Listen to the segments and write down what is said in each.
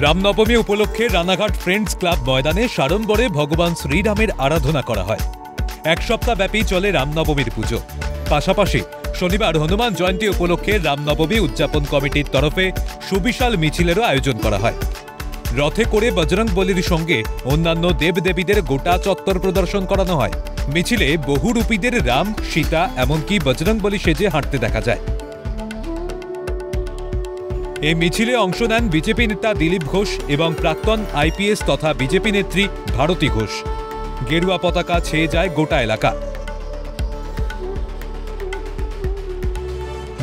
রামনবমী উপলক্ষে Ranaghat friends club ময়দানে সাড়ম্বরে ভগবান শ্রীরামের আরাধনা করা হয়। এক সপ্তাহব্যাপী চলে রামনবমীর পুজো। পাশাপাশি শনিবার হনুমান জয়ন্তী উপলক্ষে রামনবমী উদযাপন কমিটির তরফে সুবিশাল মিছিলেরও আয়োজন করা হয়। রথে করে বজরংবলীর সঙ্গে অন্যান্য দেবদেবীদের গোটা চত্বর প্রদর্শন করানো হয়। মিছিলে বহুরূপীদের রাম, সীতা এমনকি বজরংবলী সেজে হাঁটতে দেখা যায়। এই মিছিলে অংশ নেন বিজেপি নেতা দিলীপ ঘোষ এবং প্রাক্তন আইপিএস তথা বিজেপি নেত্রী ভারতী ঘোষ। গেরুয়া পতাকা ছেয়ে যায় গোটা এলাকা।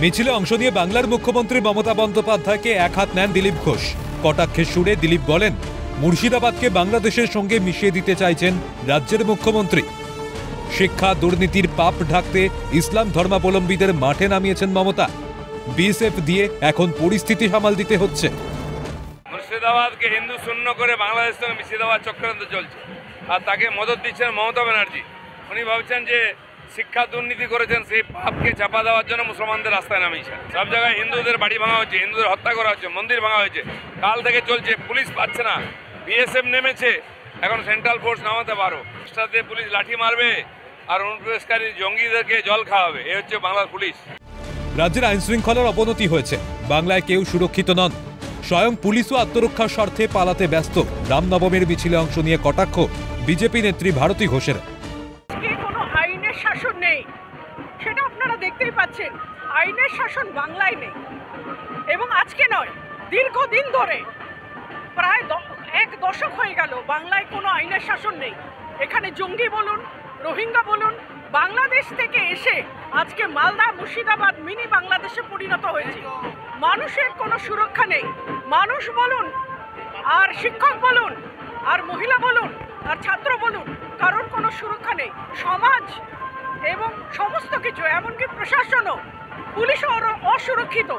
মিছিলে অংশ নিয়ে বাংলার মুখ্যমন্ত্রী মমতা বন্দ্যোপাধ্যায়কে এক হাত নেন দিলীপ ঘোষ। কটাক্ষের সুরে দিলীপ বলেন, মুর্শিদাবাদকে বাংলাদেশের সঙ্গে মিশিয়ে দিতে চাইছেন রাজ্যের মুখ্যমন্ত্রী। শিক্ষা দুর্নীতির পাপ ঢাকতে ইসলাম ধর্মাবলম্বীদের মাঠে নামিয়েছেন মমতা। বিএসএফ দিয়ে এখন পরিস্থিতি সামাল দিতে হচ্ছে। মুর্শিদাবাদকে হিন্দু শূন্য করে বাংলাদেশের সঙ্গে মিশিয়ে দেওয়ার চক্রান্ত চলছে, আর তাকে মদত দিচ্ছেন মমতা ব্যানার্জি। উনি ভাবছেন যে শিক্ষা দুর্নীতি করেছেন, সেই পাপকে চাপা দেওয়ার জন্য মুসলমানদের রাস্তায় নামিয়েছেন। সব জায়গায় হিন্দুদের বাড়ি ভাঙা হচ্ছে, হিন্দুদের হত্যা করা হচ্ছে, মন্দির ভাঙা হয়েছে, কাল থেকে চলছে। পুলিশ পাচ্ছে না, বিএসএফ নেমেছে, এখন সেন্ট্রাল ফোর্স নামাতে পারো। রাস্তাতে পুলিশ লাঠি মারবে আর অনুপ্রবেশকারী জঙ্গিদেরকে জল খাওয়াবে। এই হচ্ছে বাংলার পুলিশ। রাজ্যের আইন শৃঙ্খলার অবনতি হয়েছে। বাংলায় কেউ সুরক্ষিত নন। স্বয়ং পুলিশও আত্মরক্ষার স্বার্থে পালাতে ব্যস্ত। রামনবমীর মিছিলে অংশ নিয়ে কটাক্ষ বিজেপি নেত্রী ভারতী ঘোষের। কোনো আইনের শাসন নেই, সেটা আপনারা দেখতেই পাচ্ছেন। আইনের শাসন বাংলায় নেই, এবং আজকে নয়, দীর্ঘদিন ধরে প্রায় এক দশক হয়ে গেল বাংলায় কোনো আইনের শাসন নেই। এখানে জঙ্গি বলুন, রোহিঙ্গা বলুন, বাংলাদেশ থেকে এসে আজকে মালদা, মুর্শিদাবাদ মিনি বাংলাদেশে পরিণত হয়েছে। মানুষের কোনো সুরক্ষা নেই। মানুষ বলুন, আর শিক্ষক বলুন, আর মহিলা বলুন, আর ছাত্র বলুন, কারোর কোনো সুরক্ষা নেই। সমাজ এবং সমস্ত কিছু, এমনকি প্রশাসনও, পুলিশও অসুরক্ষিত।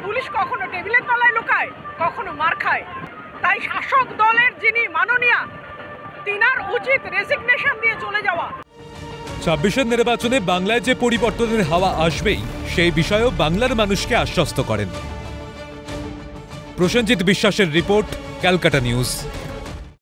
পুলিশ কখনো টেবিলের তলায় লুকায়, কখনো মার খায়। তাই শাসক দলের যিনি মাননীয়া, তিনার উচিত রেজিগনেশন দিয়ে চলে যাওয়া। ২৬ নির্বাচনে বাংলায় যে পরিবর্তনের হাওয়া আসবেই, সেই বিষয়েও বাংলার মানুষকে আশ্বস্ত করেন। প্রসেনজিৎ বিশ্বাসের রিপোর্ট, ক্যালকাটা নিউজ।